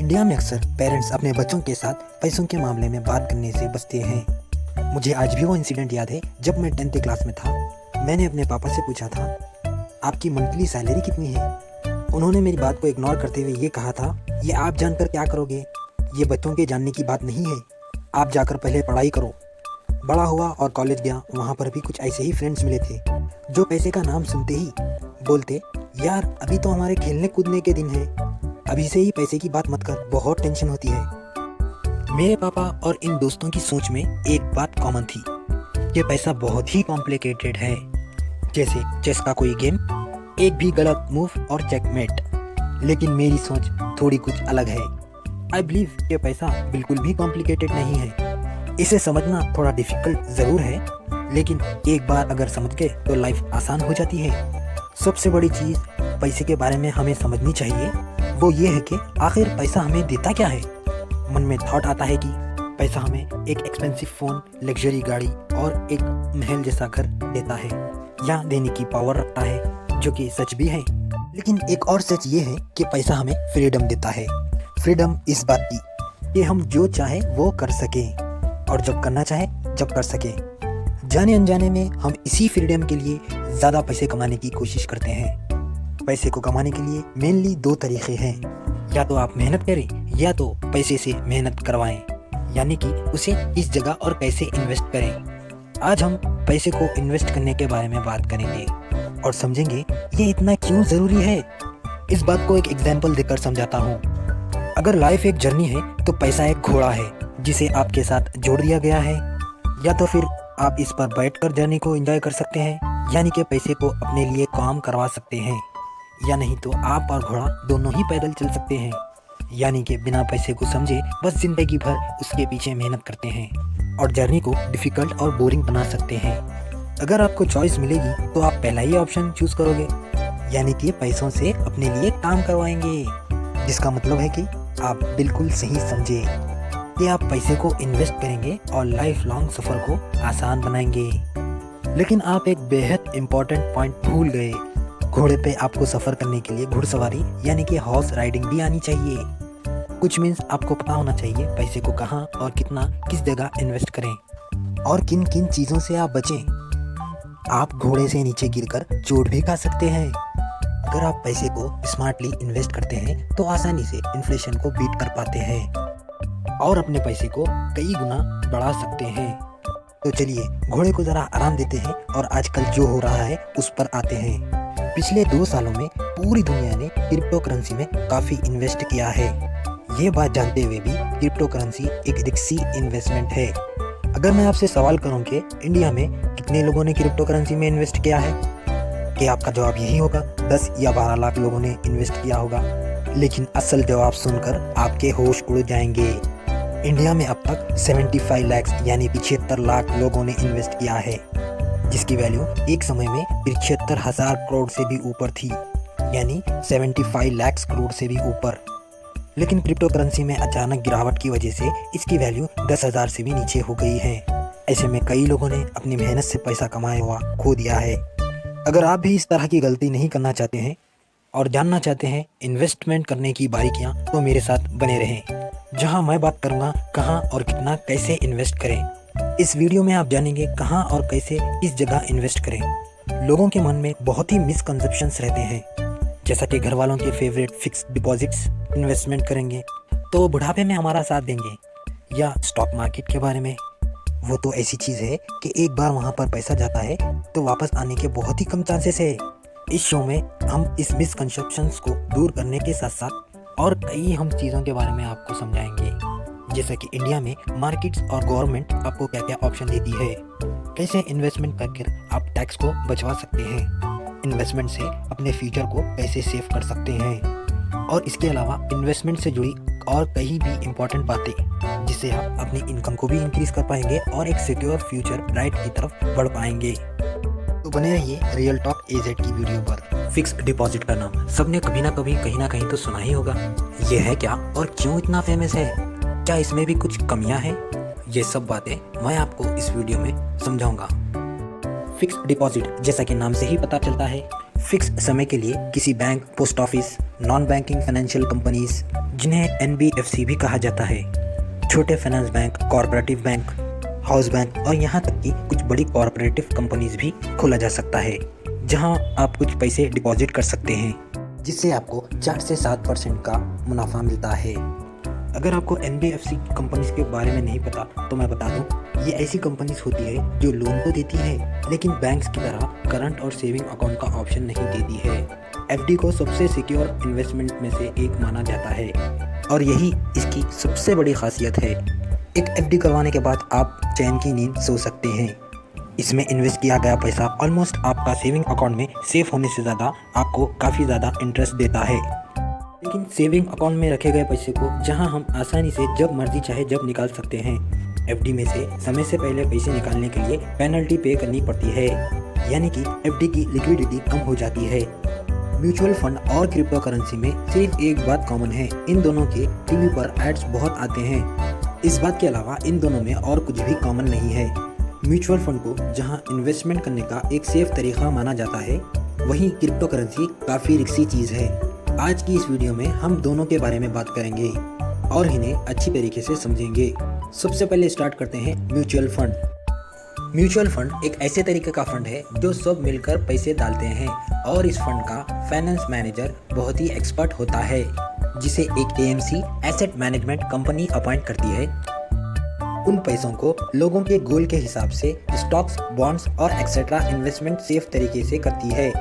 India में अक्सर parents अपने बच्चों के साथ पैसों के मामले में बात करने से बचते हैं। मुझे आज भी वो इंसिडेंट याद है जब मैं 10th क्लास में था। मैंने अपने पापा से पूछा था, आपकी मंथली सैलरी कितनी है? उन्होंने मेरी बात को इग्नोर करते हुए ये कहा था, ये आप जानकर क्या करोगे? ये बच्चों के जानने की बात नहीं है, आप जाकर पहले पढ़ाई करो। बड़ा हुआ और कॉलेज गया, वहाँ पर भी कुछ ऐसे ही फ्रेंड्स मिले थे जो पैसे का नाम सुनते ही बोलते, यार अभी तो हमारे खेलने कूदने के दिन है, अभी से ही पैसे की बात मत कर, बहुत टेंशन होती है। मेरे पापा और इन दोस्तों की सोच में एक बात कॉमन थी कि पैसा बहुत ही कॉम्प्लिकेटेड है, जैसे चेस का कोई गेम, एक भी गलत मूव और चेकमेट। लेकिन मेरी सोच थोड़ी कुछ अलग है। आई बिलीव कि पैसा बिल्कुल भी कॉम्प्लिकेटेड नहीं है। इसे समझना थोड़ा डिफिकल्ट ज़रूर है, लेकिन एक बार अगर समझ गए तो लाइफ आसान हो जाती है। सबसे बड़ी चीज़ पैसे के बारे में हमें समझनी चाहिए वो ये है कि आखिर पैसा हमें देता क्या है। मन में थॉट आता है कि पैसा हमें एक एक्सपेंसिव फ़ोन, लग्जरी गाड़ी और एक महल जैसा घर देता है, या देने की पावर रखता है, जो कि सच भी है। लेकिन एक और सच ये है कि पैसा हमें फ्रीडम देता है। फ्रीडम इस बात की कि हम जो चाहे वो कर सकें, और जब करना चाहे जब कर सकें। जाने अनजाने में हम इसी फ्रीडम के लिए ज़्यादा पैसे कमाने की कोशिश करते हैं। पैसे को कमाने के लिए मेनली दो तरीके हैं, या तो आप मेहनत करें या तो पैसे से मेहनत करवाएं, यानी कि उसे किस जगह और कैसे इन्वेस्ट करें। आज हम पैसे को इन्वेस्ट करने के बारे में बात करेंगे और समझेंगे ये इतना क्यों ज़रूरी है। इस बात को एक एग्जाम्पल देकर समझाता हूँ। अगर लाइफ एक जर्नी है तो पैसा एक घोड़ा है जिसे आपके साथ जोड़ दिया गया है, या तो फिर आप इस पर बैठकर जर्नी को एंजॉय कर सकते हैं, यानी कि पैसे को अपने लिए काम करवा सकते हैं, या नहीं तो आप और घोड़ा दोनों ही पैदल चल सकते हैं, यानी कि बिना पैसे को समझे बस जिंदगी भर उसके पीछे मेहनत करते हैं और जर्नी को डिफ़िकल्ट और बोरिंग बना सकते हैं। अगर आपको चॉइस मिलेगी तो आप पहला ही ऑप्शन चूज करोगे, यानी कि पैसों से अपने लिए काम करवाएंगे, जिसका मतलब है कि आप बिल्कुल सही समझे कि आप पैसे को इन्वेस्ट करेंगे और लाइफ लॉन्ग सफ़र को आसान बनाएंगे। लेकिन आप एक बेहद इम्पोर्टेंट पॉइंट भूल गए। घोड़े पे आपको सफ़र करने के लिए घुड़सवारी यानी कि हॉर्स राइडिंग भी आनी चाहिए। कुछ मीन्स आपको पता होना चाहिए पैसे को कहाँ और कितना किस जगह इन्वेस्ट करें और किन किन चीज़ों से आप बचें। आप घोड़े से नीचे गिरकर चोट भी खा सकते हैं। अगर आप पैसे को स्मार्टली इन्वेस्ट करते हैं तो आसानी से इन्फ्लेशन को बीट कर पाते हैं और अपने पैसे को कई गुना बढ़ा सकते हैं। तो चलिए घोड़े को ज़रा आराम देते हैं और आजकल जो हो रहा है उस पर आते हैं। पिछले 2 सालों में पूरी दुनिया ने क्रिप्टो करेंसी में काफ़ी इन्वेस्ट किया है। ये बात जानते हुए भी क्रिप्टो करेंसी एक रिस्की इन्वेस्टमेंट है। अगर मैं आपसे सवाल करूं कि इंडिया में कितने लोगों ने क्रिप्टो करेंसी में इन्वेस्ट किया है, कि आपका जवाब यही होगा 10 या 12 लाख लोगों ने इन्वेस्ट किया होगा। लेकिन असल जवाब सुनकर आपके होश उड़ जाएंगे। इंडिया में अब तक 75 लाख यानी 75 लाख लोगों ने इन्वेस्ट किया है, जिसकी वैल्यू एक समय में 75,000 करोड़ से भी ऊपर थी, यानी 75 लाख करोड़ से भी ऊपर। लेकिन क्रिप्टो करेंसी में अचानक गिरावट की वजह से इसकी वैल्यू 10,000 से भी नीचे हो गई है। ऐसे में कई लोगों ने अपनी मेहनत से पैसा कमाया हुआ खो दिया है। अगर आप भी इस तरह की गलती नहीं करना चाहते हैं और जानना चाहते हैं इन्वेस्टमेंट करने की बारीकियाँ, तो मेरे साथ बने रहें, जहाँ मैं बात करूँगा कहाँ और कितना कैसे इन्वेस्ट करें। इस वीडियो में आप जानेंगे कहाँ और कैसे किस जगह इन्वेस्ट करें। लोगों के मन में बहुत ही मिसकंसेप्शंस रहते हैं, जैसा कि घर वालों के फेवरेट फिक्स डिपॉजिट्स इन्वेस्टमेंट करेंगे तो बुढ़ापे में हमारा साथ देंगे, या स्टॉक मार्केट के बारे में, वो तो ऐसी चीज़ है कि एक बार वहाँ पर पैसा जाता है तो वापस आने के बहुत ही कम चांसेस है। इस शो में हम इस मिसकंसेप्शंस को दूर करने के साथ साथ और कई हम चीज़ों के बारे में आपको समझाएंगे, जैसे कि इंडिया में मार्केट्स और गवर्नमेंट आपको क्या क्या ऑप्शन देती है, कैसे इन्वेस्टमेंट करके आप टैक्स को बचवा सकते हैं, इन्वेस्टमेंट से अपने फ्यूचर को कैसे सेव कर सकते हैं, और इसके अलावा इन्वेस्टमेंट से जुड़ी और कई भी इम्पोर्टेंट बातें, जिससे आप अपनी इनकम को भी इंक्रीज कर पाएंगे और एक सिक्योर फ्यूचर ब्राइट की तरफ बढ़ पाएंगे। तो बने रहिए रियल टॉक AZ की वीडियो पर। फिक्स्ड डिपॉजिट का नाम सबने कभी ना कभी कहीं ना कहीं तो सुना ही होगा। ये है क्या और क्यों इतना फेमस है? क्या इसमें भी कुछ कमियां हैं? ये सब बातें मैं आपको इस वीडियो में समझाऊंगा। फिक्स्ड डिपॉजिट जैसा कि नाम से ही पता चलता है, फिक्स समय के लिए किसी bank, post office, non banking financial companies जिन्हें एनबीएफसी भी कहा जाता है, छोटे finance bank, corporative bank, house bank और यहाँ तक कि कुछ बड़ी कॉर्पोरेटिव कंपनीज भी खोला जा सकता है, जहाँ आप कुछ पैसे डिपॉजिट कर सकते हैं, जिससे आपको 4 से 7% का मुनाफा मिलता है। अगर आपको एनबीएफसी कंपनीज के बारे में नहीं पता तो मैं बता दूं, ये ऐसी कंपनीज होती है जो लोन तो देती है लेकिन बैंक्स की तरह करंट और सेविंग अकाउंट का ऑप्शन नहीं देती है। एफडी को सबसे सिक्योर इन्वेस्टमेंट में से एक माना जाता है और यही इसकी सबसे बड़ी खासियत है। एक एफडी करवाने के बाद आप चैन की नींद सो सकते हैं। इसमें इन्वेस्ट किया गया पैसा ऑलमोस्ट आपका सेविंग अकाउंट में सेफ होने से ज़्यादा आपको काफ़ी ज़्यादा इंटरेस्ट देता है। लेकिन सेविंग अकाउंट में रखे गए पैसे को जहां हम आसानी से जब मर्जी चाहे जब निकाल सकते हैं, एफडी में से समय से पहले पैसे निकालने के लिए पेनल्टी पे करनी पड़ती है, यानी कि एफडी की लिक्विडिटी कम हो जाती है। म्यूचुअल फंड और क्रिप्टो करेंसी में सिर्फ एक बात कॉमन है, इन दोनों के टीवी पर एड्स बहुत आते हैं। इस बात के अलावा इन दोनों में और कुछ भी कॉमन नहीं है। म्यूचुअल फंड को जहां इन्वेस्टमेंट करने का एक सेफ तरीका माना जाता है, वहीं क्रिप्टो करेंसी काफ़ी रिस्की चीज़ है। आज की इस वीडियो में हम दोनों के बारे में बात करेंगे और इन्हें अच्छी तरीके से समझेंगे। सबसे पहले स्टार्ट करते हैं म्यूचुअल फंड। म्यूचुअल फंड एक ऐसे तरीके का फंड है जो सब मिलकर पैसे डालते हैं और इस फंड का फाइनेंस मैनेजर बहुत ही एक्सपर्ट होता है, जिसे एक AMC asset management company appoint करती है। उन पैसों को लोगों के गोल के हिसाब से स्टॉक्स, बॉन्ड्स और एक्सेट्रा इन्वेस्टमेंट सेफ तरीके से करती है।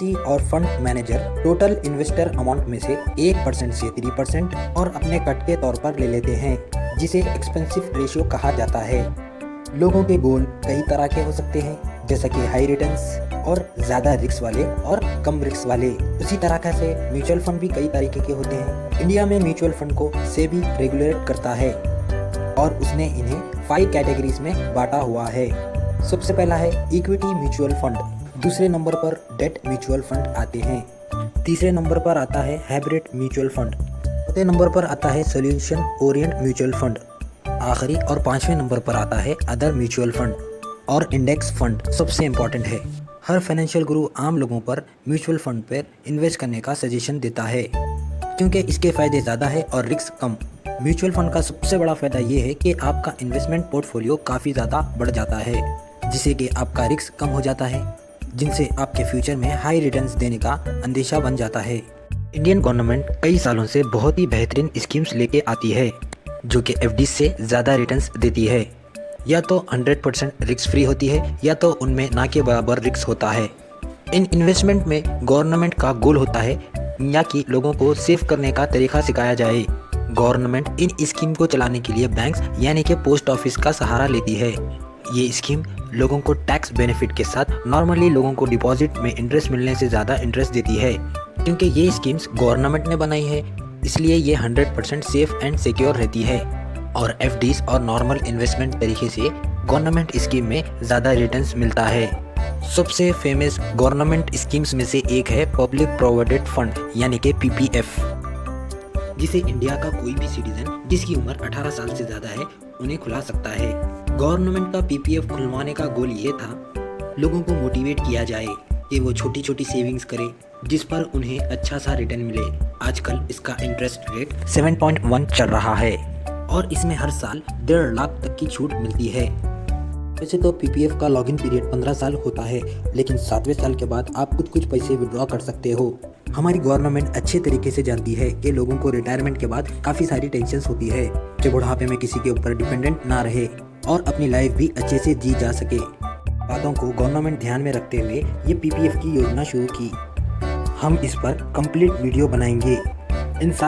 और fund manager total investor amount में से 1% से 3% और अपने कट के तौर पर ले लेते हैं, जिसे एक्सपेंसिव रेशियो कहा जाता है। लोगों के गोल कई तरह के हो सकते हैं, जैसा कि हाई रिटर्न्स और ज़्यादा रिस्क वाले और कम रिस्क वाले। उसी तरह से म्यूचुअल फंड भी कई तरीके के होते हैं। इंडिया में म्यूचुअल फंड को सेबी रेगुलेट करता है और उसने इन्हें 5 कैटेगरीज में बांटा हुआ है। सबसे पहला है इक्विटी म्यूचुअल फंड, दूसरे नंबर पर डेट म्यूचुअल फंड आते हैं, तीसरे नंबर पर आता है हाइब्रिड म्यूचुअल फंड, चौथे नंबर पर आता है सॉल्यूशन ओरिएंट म्यूचुअल फंड, आखिरी और 5वें नंबर पर आता है अदर म्यूचुअल फंड और इंडेक्स फंड सबसे इम्पॉर्टेंट है। हर फाइनेंशियल गुरु आम लोगों पर म्यूचुअल फंड पर इन्वेस्ट करने का सजेशन देता है, क्योंकि इसके फ़ायदे ज़्यादा है और रिस्क कम। म्यूचुअल फंड का सबसे बड़ा फ़ायदा ये है कि आपका इन्वेस्टमेंट पोर्टफोलियो काफ़ी ज़्यादा बढ़ जाता है, जिससे कि आपका रिस्क कम हो जाता है, जिनसे आपके फ्यूचर में हाई रिटर्न्स देने का अंदेशा बन जाता है। इंडियन गवर्नमेंट कई सालों से बहुत ही बेहतरीन स्कीम्स लेके आती है, जो कि एफडी से ज़्यादा रिटर्न्स देती है। या तो 100% रिस्क फ्री होती है या तो उनमें ना के बराबर रिस्क होता है। इन इन्वेस्टमेंट में गवर्नमेंट का गोल होता है या कि लोगों को सेव करने का तरीका सिखाया जाए। गवर्नमेंट इन स्कीम को चलाने के लिए बैंक्स यानी कि पोस्ट ऑफिस का सहारा लेती है। ये स्कीम लोगों को टैक्स बेनिफिट के साथ नॉर्मली लोगों को डिपॉजिट में इंटरेस्ट मिलने से ज़्यादा इंटरेस्ट देती है। क्योंकि ये स्कीम्स गवर्नमेंट ने बनाई है, इसलिए ये 100% सेफ एंड सिक्योर रहती है और एफडीज और नॉर्मल इन्वेस्टमेंट तरीके से गवर्नमेंट स्कीम में ज़्यादा रिटर्न्स मिलता है। सबसे फेमस गवर्नमेंट स्कीम्स में से एक है पब्लिक प्रोविडेंट फंड यानी कि पीपीएफ, जिसे इंडिया का कोई भी सिटीजन जिसकी उम्र 18 साल से ज़्यादा है उन्हें खुला सकता है। गवर्नमेंट का पीपीएफ खुलवाने का गोल ये था लोगों को मोटिवेट किया जाए कि वो छोटी छोटी सेविंग्स करें जिस पर उन्हें अच्छा सा रिटर्न मिले। आजकल इसका इंटरेस्ट रेट 7.1 चल रहा है और इसमें हर साल 1.5 लाख तक की छूट मिलती है। वैसे तो पीपीएफ का लॉगिन पीरियड 15 साल होता है, लेकिन 7वें साल के बाद आप कुछ पैसे विड्रॉ कर सकते हो। हमारी गवर्नमेंट अच्छे तरीके से जानती है कि लोगों को रिटायरमेंट के बाद काफ़ी सारी टेंशन्स होती है कि बुढ़ापे में किसी के ऊपर डिपेंडेंट ना रहे और अपनी लाइफ भी अच्छे से जी जा सके। बातों को गवर्नमेंट ध्यान में रखते हुए ये पीपीएफ की योजना शुरू की। हम इस पर कंप्लीट वीडियो बनाएंगे। इन सारी